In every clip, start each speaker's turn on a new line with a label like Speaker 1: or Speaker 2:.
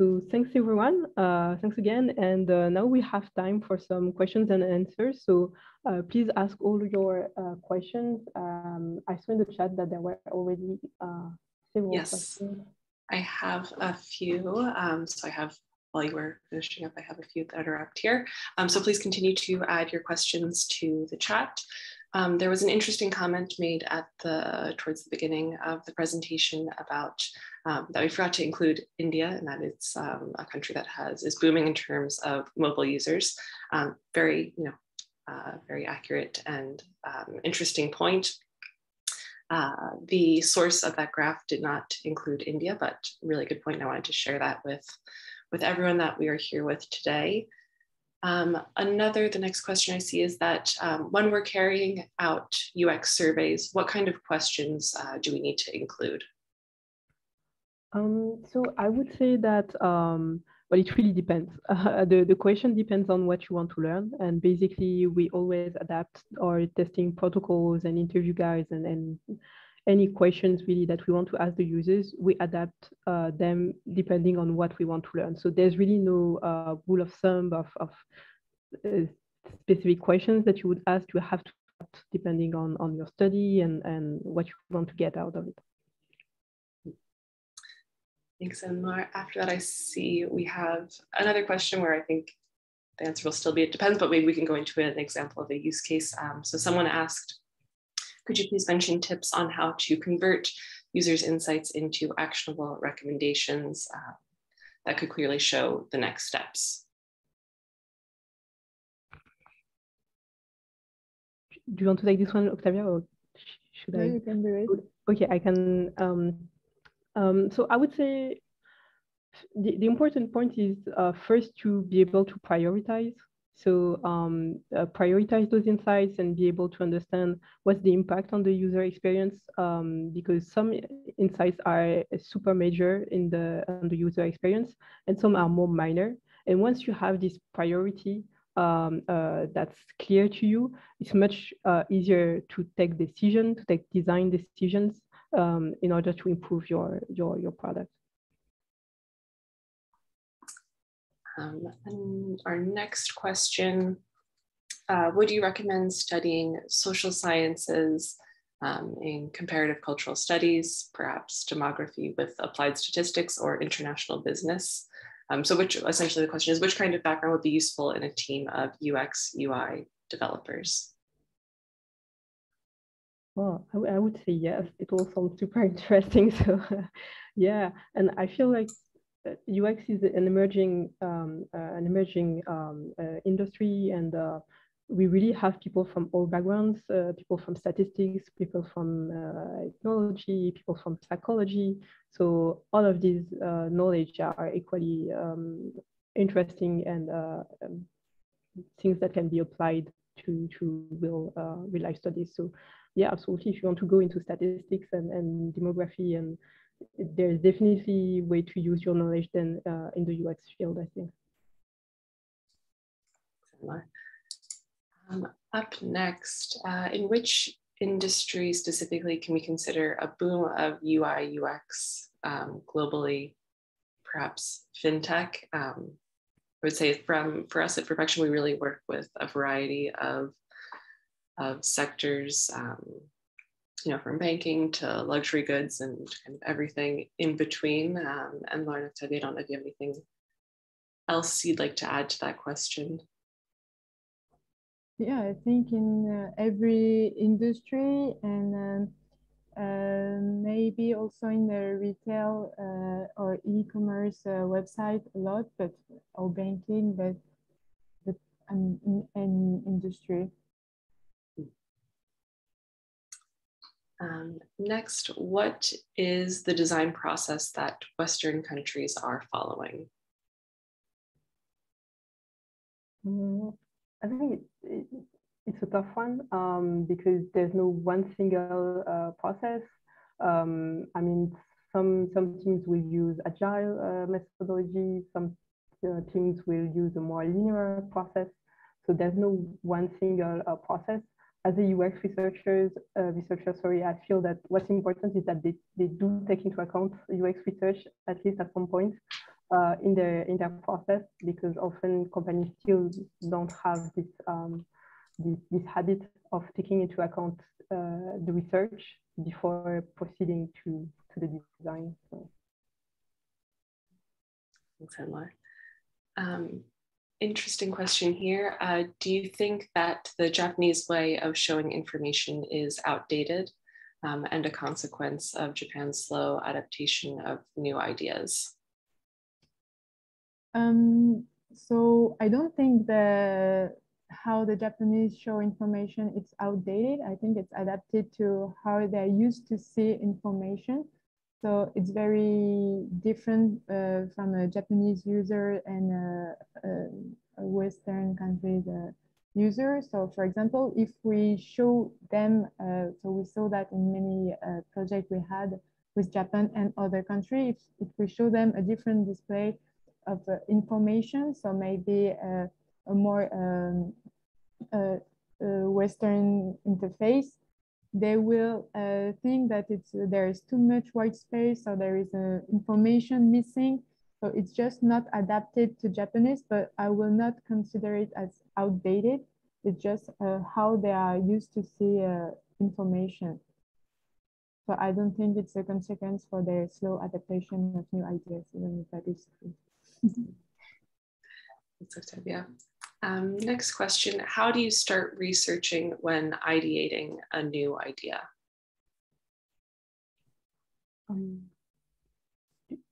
Speaker 1: So thanks everyone. Thanks again. And now we have time for some questions and answers. So please ask all your questions. I saw in the chat that there were already several questions.
Speaker 2: I have a few. So I have, while you were finishing up, I have a few that are up here. So please continue to add your questions to the chat. There was an interesting comment made at towards the beginning of the presentation about that we forgot to include India, and that it's a country that is booming in terms of mobile users. Very accurate and interesting point. The source of that graph did not include India, but really good point. And I wanted to share that with everyone that we are here with today. The next question I see is that when we're carrying out UX surveys, what kind of questions do we need to include?
Speaker 1: So I would say that, well, it really depends. The question depends on what you want to learn. And basically, we always adapt our testing protocols and interview guides and any questions really that we want to ask the users, we adapt them depending on what we want to learn. So there's really no rule of thumb of specific questions that you would ask. You have to adapt depending on your study and what you want to get out of it.
Speaker 2: Thanks. And after that, I see we have another question where I think the answer will still be it depends, but maybe we can go into an example of a use case. So someone asked, could you please mention tips on how to convert users' insights into actionable recommendations that could clearly show the next steps?
Speaker 1: Do you want to take this one, Octavia, or should I?
Speaker 3: No, you can do it.
Speaker 1: Okay, I can. So I would say the important point is first to be able to prioritize. So prioritize those insights and be able to understand what's the impact on the user experience, because some insights are super major on the user experience and some are more minor. And once you have this priority that's clear to you, it's much easier to take design decisions in order to improve your product.
Speaker 2: And our next question, would you recommend studying social sciences in comparative cultural studies, perhaps demography with applied statistics, or international business? So essentially the question is, which kind of background would be useful in a team of UX, UI developers?
Speaker 1: Well, I would say yes. It all sounds super interesting. So yeah, and I feel like UX is an emerging industry, and we really have people from all backgrounds, people from statistics, people from technology, people from psychology. So all of these knowledge are equally interesting and things that can be applied to real life studies. So yeah, absolutely. If you want to go into statistics and demography, and there's definitely a way to use your knowledge than in the UX field, I think.
Speaker 2: Up next, in which industry specifically can we consider a boom of UI, UX globally, perhaps fintech? I would say for us at Ferpection, we really work with a variety of sectors, from banking to luxury goods and kind of everything in between. And Lauren, Octavia, I don't know if you have anything else you'd like to add to that question.
Speaker 3: Yeah, I think in every industry, and maybe also in the retail or e-commerce website a lot, or banking, but in any industry.
Speaker 2: Next, what is the design process that Western countries are following?
Speaker 1: I think it's a tough one because there's no one single process. I mean, some teams will use agile methodology, some teams will use a more linear process. So there's no one single process. As a UX researcher, I feel that what's important is that they do take into account UX research, at least at some point. in their process, because often companies still don't have this habit of taking into account the research before proceeding to the design. So.
Speaker 2: Thanks, Anwar. Interesting question here. Do you think that the Japanese way of showing information is outdated and a consequence of Japan's slow adaptation of new ideas?
Speaker 3: So I don't think how the Japanese show information it's outdated. I think it's adapted to how they're used to see information. So it's very different from a Japanese user and a Western country's user. So for example, if we show them, so we saw that in many projects we had with Japan and other countries, if we show them a different display of information, so maybe a more Western interface, they will think that there is too much white space, or there is information missing. So it's just not adapted to Japanese, but I will not consider it as outdated. It's just how they are used to see information. So I don't think it's a consequence for their slow adaptation of new ideas, even if that is true.
Speaker 2: Thanks, Octavia. Next question, how do you start researching when ideating a new idea?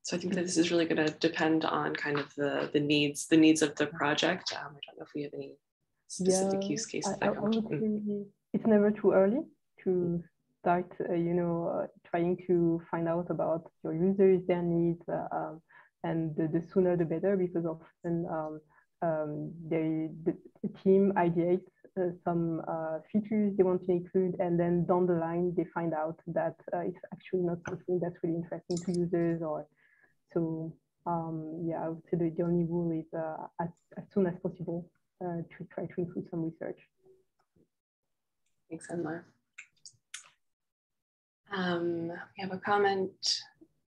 Speaker 2: So I think that this is really going to depend on kind of the needs of the project. I don't know if we have any specific use cases.
Speaker 1: I would say it's never too early to start, trying to find out about your users, their needs, and the sooner the better, because often the team ideates some features they want to include, and then down the line they find out that it's actually not something that's really interesting to users. Or so yeah, I would say the only rule is as soon as possible to try to include some research.
Speaker 2: Thanks, Anwar. We have a comment.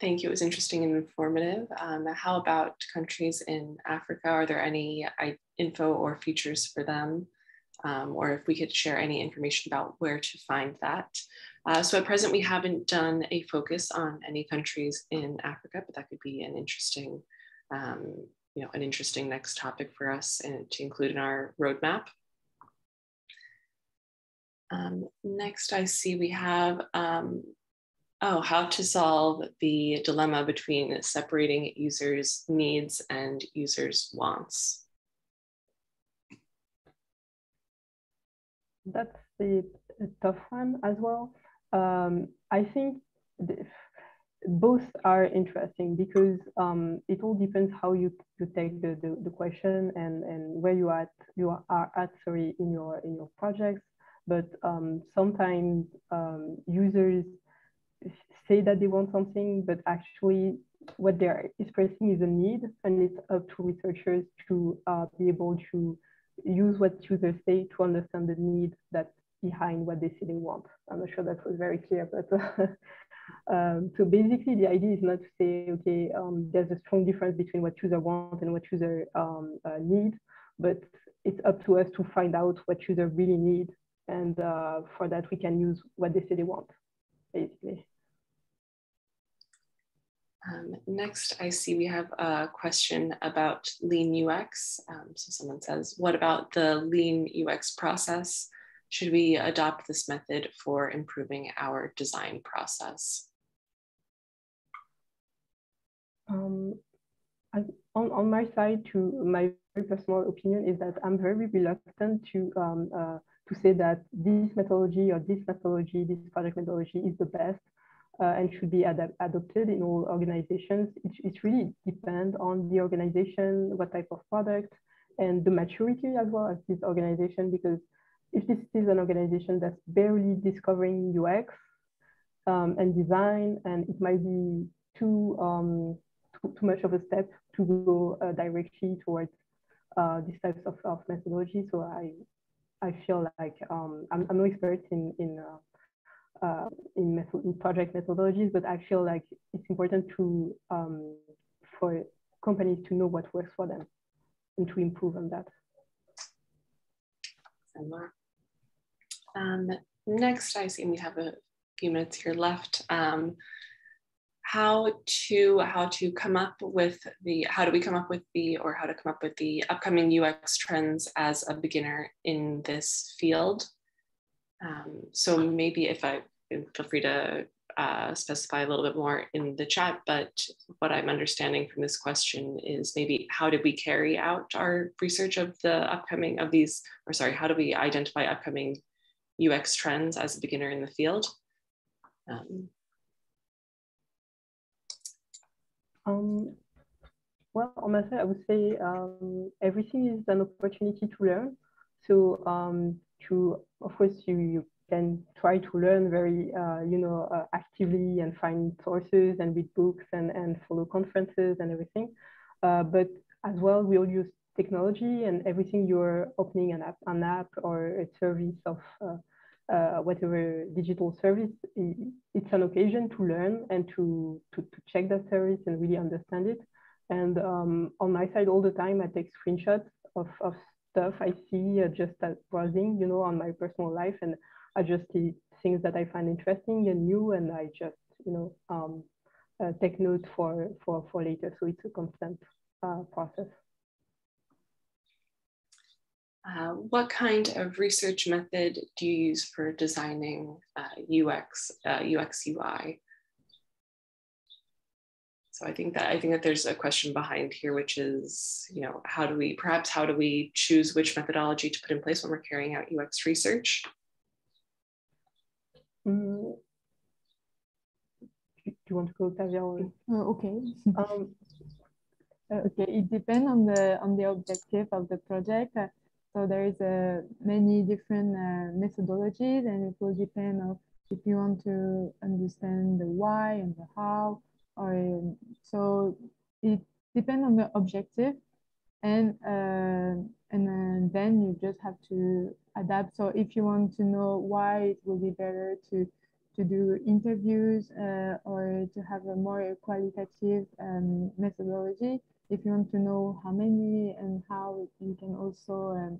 Speaker 2: Thank you, it was interesting and informative. How about countries in Africa? Are there any info or features for them? Or if we could share any information about where to find that. So at present, we haven't done a focus on any countries in Africa, but that could be an interesting, an interesting next topic for us and to include in our roadmap. Next, I see we have how to solve the dilemma between separating users' needs and users' wants.
Speaker 1: That's a tough one as well. I think both are interesting, because it all depends how you take the question and where you are at in your projects. But sometimes users say that they want something, but actually what they're expressing is a need, and it's up to researchers to be able to use what users say to understand the need that's behind what they say they want. I'm not sure that was very clear, but so basically the idea is not to say, okay, there's a strong difference between what user want and what user need, but it's up to us to find out what user really need, and for that we can use what they say they want, basically.
Speaker 2: Next, I see we have a question about lean UX. So someone says, what about the lean UX process? Should we adopt this method for improving our design process?
Speaker 1: On my side, my very personal opinion is that I'm very reluctant to say that this methodology or this methodology, this project methodology is the best. And should be adopted in all organizations. It really depends on the organization, what type of product, and the maturity as well as this organization. Because if this is an organization that's barely discovering UX and design, and it might be too much of a step to go directly towards these types of methodology. So I feel like I'm no expert in project methodologies, but I feel like it's important to for companies to know what works for them and to improve on that.
Speaker 2: Next, I see we have a few minutes here left. How do we come up with the upcoming UX trends as a beginner in this field? So maybe if I feel free to specify a little bit more in the chat, but what I'm understanding from this question is maybe how did we carry out our research of the upcoming of these, or sorry, how do we identify upcoming UX trends as a beginner in the field?
Speaker 1: Well, on my side, I would say everything is an opportunity to learn. So of course, you can try to learn very, actively and find sources and read books and follow conferences and everything. But as well, we all use technology, and everything you're opening an app or a service of whatever digital service, it's an occasion to learn and to check that service and really understand it. And on my side, all the time, I take screenshots of stuff I see just as browsing, on my personal life, and I just see things that I find interesting and new, and I just, take note for later. So it's a constant process.
Speaker 2: What kind of research method do you use for designing UX UI? So I think that there's a question behind here, which is, how do we choose which methodology to put in place when we're carrying out UX research?
Speaker 1: Do you want to go, Tavia?
Speaker 3: Okay. Okay, it depends on the objective of the project. So there is many different methodologies, and it will depend on if you want to understand the why and the how, or so it depends on the objective, and then you just have to adapt. So if you want to know why, it will be better to do interviews or to have a more qualitative methodology. If you want to know how many and how, you can also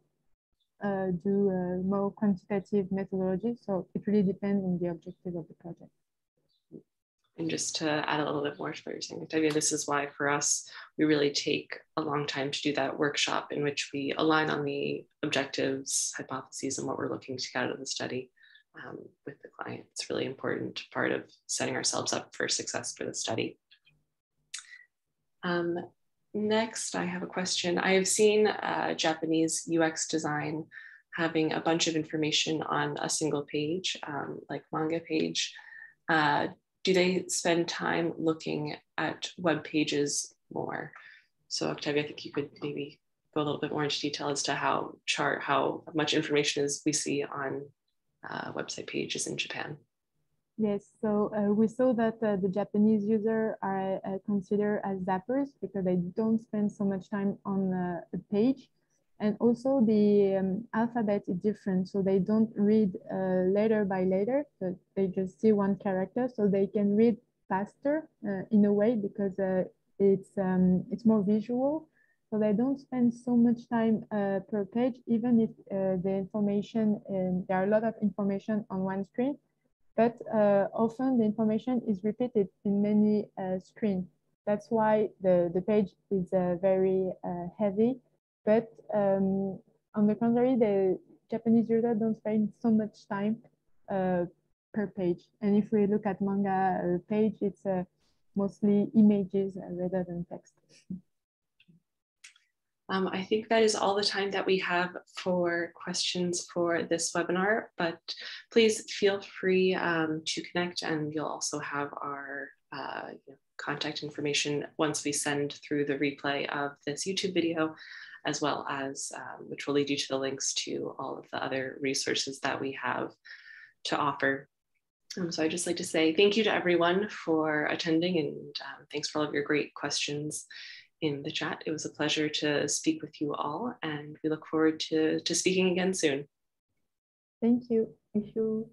Speaker 3: do a more quantitative methodology. So it really depends on the objective of the project.
Speaker 2: And just to add a little bit more to what you're saying, Octavia, this is why for us, we really take a long time to do that workshop in which we align on the objectives, hypotheses, and what we're looking to get out of the study with the client. It's a really important part of setting ourselves up for success for the study. Next, I have a question. I have seen Japanese UX design having a bunch of information on a single page, like manga page. Do they spend time looking at web pages more? So Octavia, I think you could maybe go a little bit more into detail as to how much information is we see on website pages in Japan.
Speaker 3: Yes, so we saw that the Japanese users are considered as zappers because they don't spend so much time on a page. And also the alphabet is different, so they don't read letter by letter, but they just see one character, so they can read faster in a way because it's more visual. So they don't spend so much time per page, even if the information, there are a lot of information on one screen, but often the information is repeated in many screens. That's why the page is very heavy. But on the contrary, the Japanese users don't spend so much time per page. And if we look at manga page, it's mostly images rather than text.
Speaker 2: I think that is all the time that we have for questions for this webinar, but please feel free to connect, and you'll also have our contact information once we send through the replay of this YouTube video, as well as which will lead you to the links to all of the other resources that we have to offer. So I'd just like to say thank you to everyone for attending, and thanks for all of your great questions in the chat. It was a pleasure to speak with you all, and we look forward to speaking again soon.
Speaker 3: Thank you.
Speaker 1: Thank you.